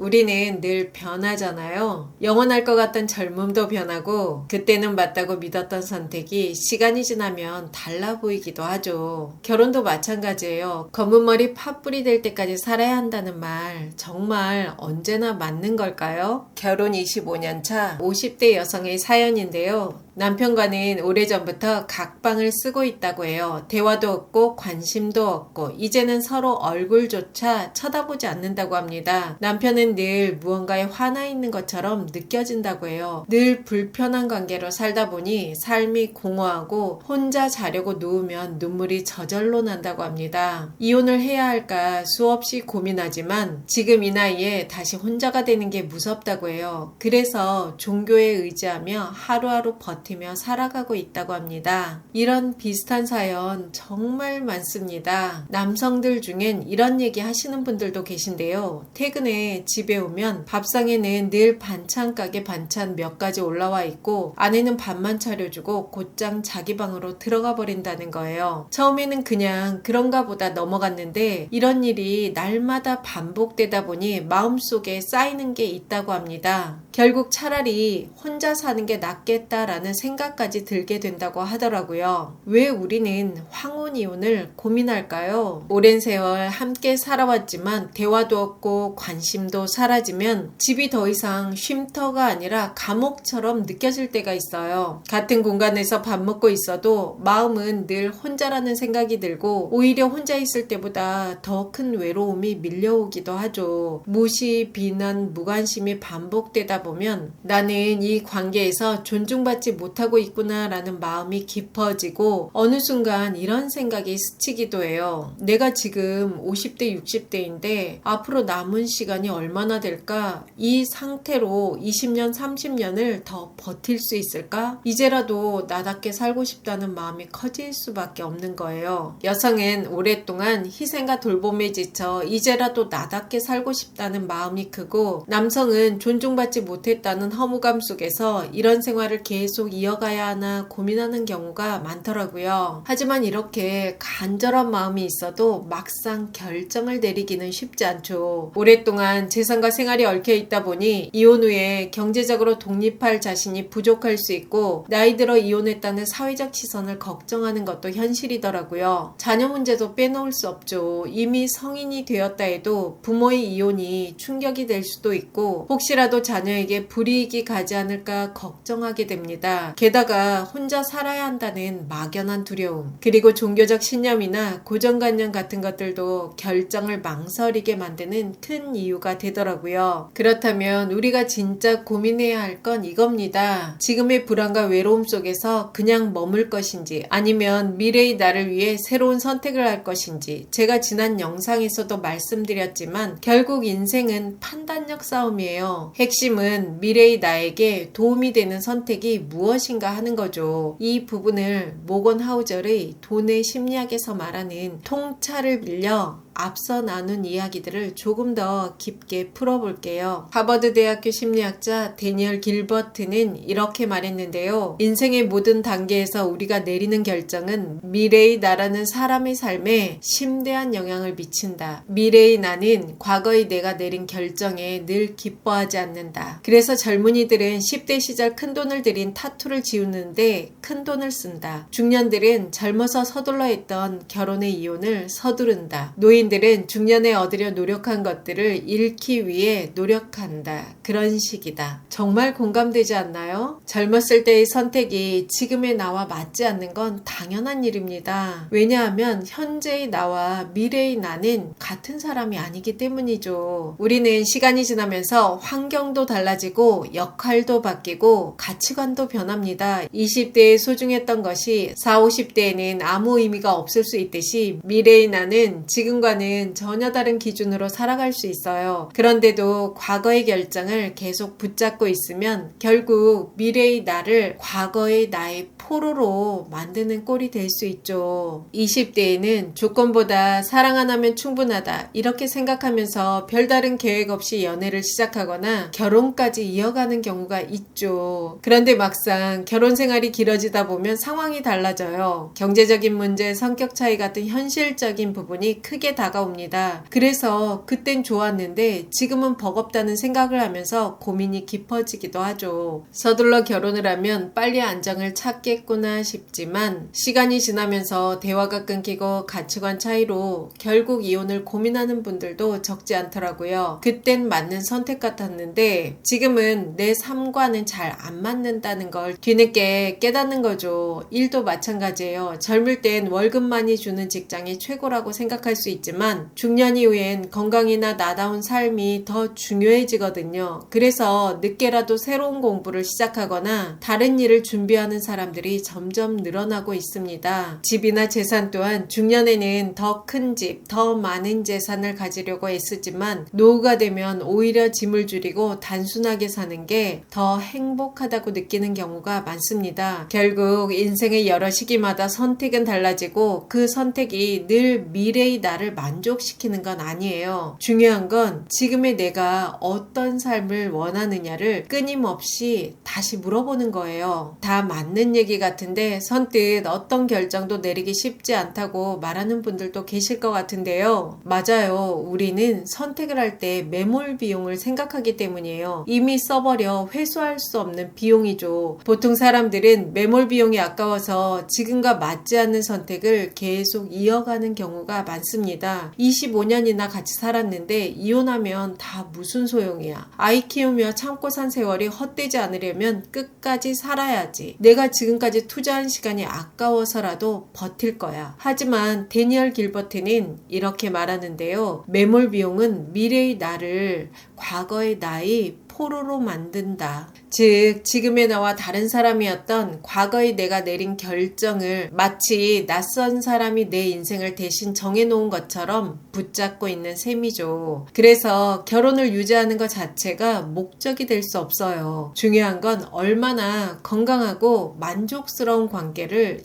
우리는 늘 변하잖아요. 영원할 것 같던 젊음도 변하고 그때는 맞다고 믿었던 선택이 시간이 지나면 달라 보이기도 하죠. 결혼도 마찬가지예요. 검은 머리 팥불이 될 때까지 살아야 한다는 말 정말 언제나 맞는 걸까요? 결혼 25년 차 50대 여성의 사연인데요. 남편과는 오래전부터 각방을 쓰고 있다고 해요. 대화도 없고 관심도 없고 이제는 서로 얼굴조차 쳐다보지 않는다고 합니다. 남편은 늘 무언가에 화나 있는 것처럼 느껴진다고 해요. 늘 불편한 관계로 살다 보니 삶이 공허하고 혼자 자려고 누우면 눈물이 저절로 난다고 합니다. 이혼을 해야 할까 수없이 고민하지만 지금 이 나이에 다시 혼자가 되는 게 무섭다고 해요. 그래서 종교에 의지하며 하루하루 버티며 살아가고 있다고 합니다. 이런 비슷한 사연 정말 많습니다. 남성들 중엔 이런 얘기 하시는 분들도 계신데요. 퇴근에 집에 오면 밥상에는 늘 반찬 가게 반찬 몇 가지 올라와 있고 아내는 밥만 차려주고 곧장 자기 방으로 들어가 버린다는 거예요. 처음에는 그냥 그런가 보다 넘어갔는데 이런 일이 날마다 반복되다 보니 마음속에 쌓이는 게 있다고 합니다. 결국 차라리 혼자 사는 게 낫겠다라는 생각까지 들게 된다고 하더라고요. 왜 우리는 황혼이혼을 고민할까요? 오랜 세월 함께 살아왔지만 대화도 없고 관심도 사라지면 집이 더 이상 쉼터가 아니라 감옥처럼 느껴질 때가 있어요. 같은 공간에서 밥 먹고 있어도 마음은 늘 혼자라는 생각이 들고 오히려 혼자 있을 때보다 더 큰 외로움이 밀려오기도 하죠. 무시, 비난, 무관심이 반복되다 보면 나는 이 관계에서 존중받지 못하고 있구나 라는 마음이 깊어지고 어느 순간 이런 생각이 스치기도 해요. 내가 지금 50대, 60대인데 앞으로 남은 시간이 얼마나 될까? 이 상태로 20년, 30년을 더 버틸 수 있을까? 이제라도 나답게 살고 싶다는 마음이 커질 수밖에 없는 거예요. 여성은 오랫동안 희생과 돌봄에 지쳐 이제라도 나답게 살고 싶다는 마음이 크고 남성은 존중받지 못했다는 허무감 속에서 이런 생활을 계속 이어가야 하나 고민하는 경우가 많더라고요. 하지만 이렇게 간절한 마음이 있어도 막상 결정을 내리기는 쉽지 않죠. 오랫동안 재산과 생활이 얽혀 있다 보니 이혼 후에 경제적으로 독립할 자신이 부족할 수 있고 나이 들어 이혼했다는 사회적 시선을 걱정하는 것도 현실이더라고요. 자녀 문제도 빼놓을 수 없죠. 이미 성인이 되었다 해도 부모의 이혼이 충격이 될 수도 있고 혹시라도 자녀에게 불이익이 가지 않을까 걱정하게 됩니다. 게다가 혼자 살아야 한다는 막연한 두려움 그리고 종교적 신념이나 고정관념 같은 것들도 결정을 망설이게 만드는 큰 이유가 되더라고요. 그렇다면 우리가 진짜 고민해야 할 건 이겁니다. 지금의 불안과 외로움 속에서 그냥 머물 것인지 아니면 미래의 나를 위해 새로운 선택을 할 것인지 제가 지난 영상에서도 말씀드렸지만 결국 인생은 판단력 싸움이에요. 핵심은 미래의 나에게 도움이 되는 선택이 무엇인가 하는 거죠. 이 부분을 모건 하우절의 돈의 심리학에서 말하는 통찰을 빌려 앞서 나눈 이야기들을 조금 더 깊게 풀어볼게요. 하버드 대학교 심리학자 데니얼 길버트는 이렇게 말했는데요. 인생의 모든 단계에서 우리가 내리는 결정은 미래의 나라는 사람의 삶에 심대한 영향을 미친다. 미래의 나는 과거의 내가 내린 결정에 늘 기뻐하지 않는다. 그래서 젊은이들은 10대 시절 큰돈을 들인 타투를 지우는데 큰돈을 쓴다. 중년들은 젊어서 서둘러 했던 결혼의 이혼을 서두른다. 노인들은 중년에 얻으려 노력한 것들을 잃기 위해 노력한다. 그런 식이다. 정말 공감되지 않나요? 젊었을 때의 선택이 지금의 나와 맞지 않는 건 당연한 일입니다. 왜냐하면 현재의 나와 미래의 나는 같은 사람이 아니기 때문이죠. 우리는 시간이 지나면서 환경도 달라지고 역할도 바뀌고 가치관도 변합니다. 20대에 소중했던 것이 40, 50대에는 아무 의미가 없을 수 있듯이 미래의 나는 지금과는 전혀 다른 기준으로 살아갈 수 있어요. 그런데도 과거의 결정을 계속 붙잡고 있으면 결국 미래의 나를 과거의 나의 포로로 만드는 꼴이 될 수 있죠. 20대에는 조건보다 사랑 하나면 충분하다 이렇게 생각하면서 별다른 계획 없이 연애를 시작하거나 결혼까지 이어가는 경우가 있죠. 그런데 막상 결혼 생활이 길어지다 보면 상황이 달라져요. 경제적인 문제, 성격 차이 같은 현실적인 부분이 크게 다가옵니다. 그래서 그땐 좋았는데 지금은 버겁다는 생각을 하면서 고민이 깊어지기도 하죠. 서둘러 결혼을 하면 빨리 안정을 찾겠구나 싶지만 시간이 지나면서 대화가 끊기고 가치관 차이로 결국 이혼을 고민하는 분들도 적지 않더라고요. 그땐 맞는 선택 같았는데 지금은 내 삶과는 잘 안 맞는다는 걸 뒤늦게 깨닫는 거죠. 일도 마찬가지예요. 젊을 땐 월급 많이 주는 직장이 최고라고 생각할 수 있지만 중년 이후엔 건강이나 나다운 삶이 더 중요해지거든요. 그래서 늦게라도 새로운 공부를 시작하거나 다른 일을 준비하는 사람들이 점점 늘어나고 있습니다. 집이나 재산 또한 중년에는 더 큰 집, 더 많은 재산을 가지려고 애쓰지만 노후가 되면 오히려 짐을 줄이고 단순하게 사는 게 더 행복하다고 느끼는 경우가 많습니다. 결국 인생의 여러 시기마다 선택은 달라지고 그 선택이 늘 미래의 나를 만족시키는 건 아니에요. 중요한 건 지금의 내가 어떤 삶을 원하느냐를 끊임없이 다시 물어보는 거예요. 다 맞는 얘기 같은데 선뜻 어떤 결정도 내리기 쉽지 않다고 말하는 분들도 계실 것 같은데요. 맞아요. 우리는 선택을 할 때 매몰 비용을 생각하기 때문이에요. 이미 써버려 회수할 수 없는 비용이죠. 보통 사람들은 매몰 비용이 아까워서 지금과 맞지 않는 선택을 계속 이어가는 경우가 많습니다. 25년이나 같이 살았는데 이혼하면 다 무슨 소용이야. 아이 키우며 참고 산 세월이 헛되지 않으려면 끝까지 살아야지. 내가 지금까지 투자한 시간이 아까워서라도 버틸 거야. 하지만 데니얼 길버트는 이렇게 말하는데요. 매몰 비용은 미래의 나를 과거의 나의 포로로 만든다. 즉 지금의 나와 다른 사람이었던 과거의 내가 내린 결정을 마치 낯선 사람이 내 인생을 대신 정해놓은 것처럼 붙잡고 있는 셈이죠. 그래서 결혼을 유지하는 것 자체가 목적이 될 수 없어요. 중요한 건 얼마나 건강하고 만족스러운 관계를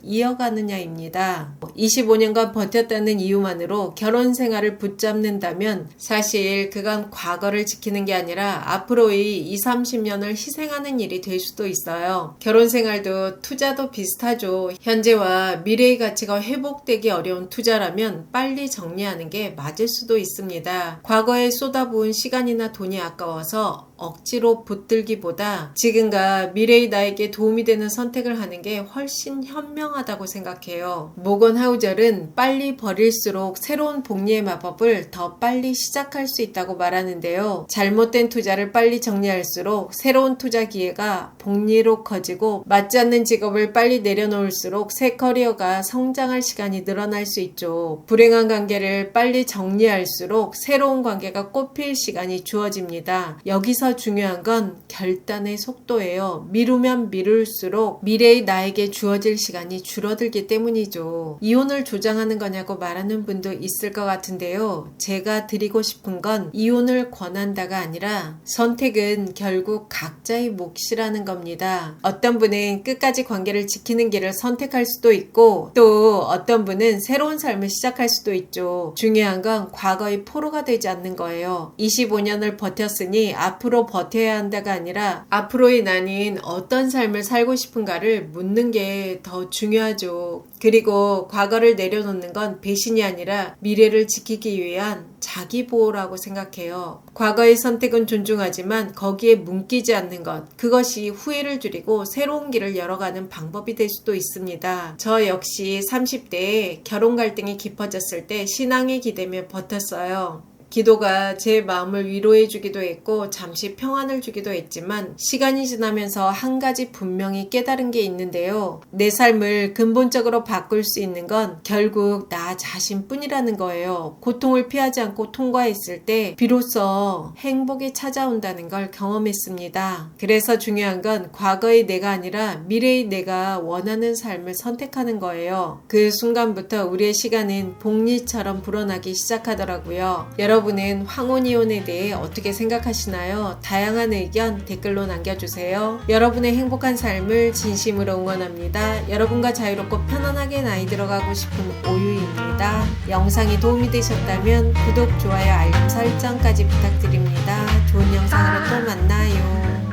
이어가느냐입니다. 25년간 버텼다는 이유만으로 결혼 생활을 붙잡는다면 사실 그건 과거를 지키는 게 아니라 앞으로의 20-30년을 희생하는 일이 될 수도 있어요. 결혼 생활도 투자도 비슷하죠. 현재와 미래의 가치가 회복되기 어려운 투자라면 빨리 정리하는 게 맞을 수도 있습니다. 과거에 쏟아부은 시간이나 돈이 아까워서 억지로 붙들기보다 지금과 미래의 나에게 도움이 되는 선택을 하는 게 훨씬 현명하다고 생각해요. 모건 하우절은 빨리 버릴수록 새로운 복리의 마법을 더 빨리 시작할 수 있다고 말하는데요. 잘못된 투자를 빨리 정리할수록 새로운 투자 기회가 복리로 커지고 맞지 않는 직업을 빨리 내려놓을수록 새 커리어가 성장할 시간이 늘어날 수 있죠. 불행한 관계를 빨리 정리할수록 새로운 관계가 꽃필 시간이 주어집니다. 여기서 중요한 건 결단의 속도예요. 미루면 미룰수록 미래의 나에게 주어질 시간이 줄어들기 때문이죠. 이혼을 조장하는 거냐고 말하는 분도 있을 것 같은데요. 제가 드리고 싶은 건 이혼을 권한다가 아니라 선택은 결국 각자의 몫이라는 겁니다. 어떤 분은 끝까지 관계를 지키는 길을 선택할 수도 있고 또 어떤 분은 새로운 삶을 시작할 수도 있죠. 중요한 건 과거의 포로가 되지 않는 거예요. 25년을 버텼으니 앞으로 버텨야 한다가 아니라 앞으로의 나는 어떤 삶을 살고 싶은가를 묻는 게 더 중요하죠. 그리고 과거를 내려놓는 건 배신이 아니라 미래를 지키기 위한 자기 보호라고 생각해요. 과거의 선택은 존중하지만 거기에 뭉기지 않는 것, 그것이 후회를 줄이고 새로운 길을 열어가는 방법이 될 수도 있습니다. 저 역시 30대에 결혼 갈등이 깊어졌을 때 신앙에 기대며 버텼어요. 기도가 제 마음을 위로해 주기도 했고 잠시 평안을 주기도 했지만 시간이 지나면서 한 가지 분명히 깨달은 게 있는데요. 내 삶을 근본적으로 바꿀 수 있는 건 결국 나 자신뿐이라는 거예요. 고통을 피하지 않고 통과했을 때 비로소 행복이 찾아온다는 걸 경험했습니다. 그래서 중요한 건 과거의 내가 아니라 미래의 내가 원하는 삶을 선택하는 거예요. 그 순간부터 우리의 시간은 복리처럼 불어나기 시작하더라고요. 여러분은 황혼이혼에 대해 어떻게 생각하시나요? 다양한 의견 댓글로 남겨주세요. 여러분의 행복한 삶을 진심으로 응원합니다. 여러분과 자유롭고 편안하게 나이 들어가고 싶은 오유입니다. 영상이 도움이 되셨다면 구독, 좋아요, 알림 설정까지 부탁드립니다. 좋은 영상으로 또 만나요.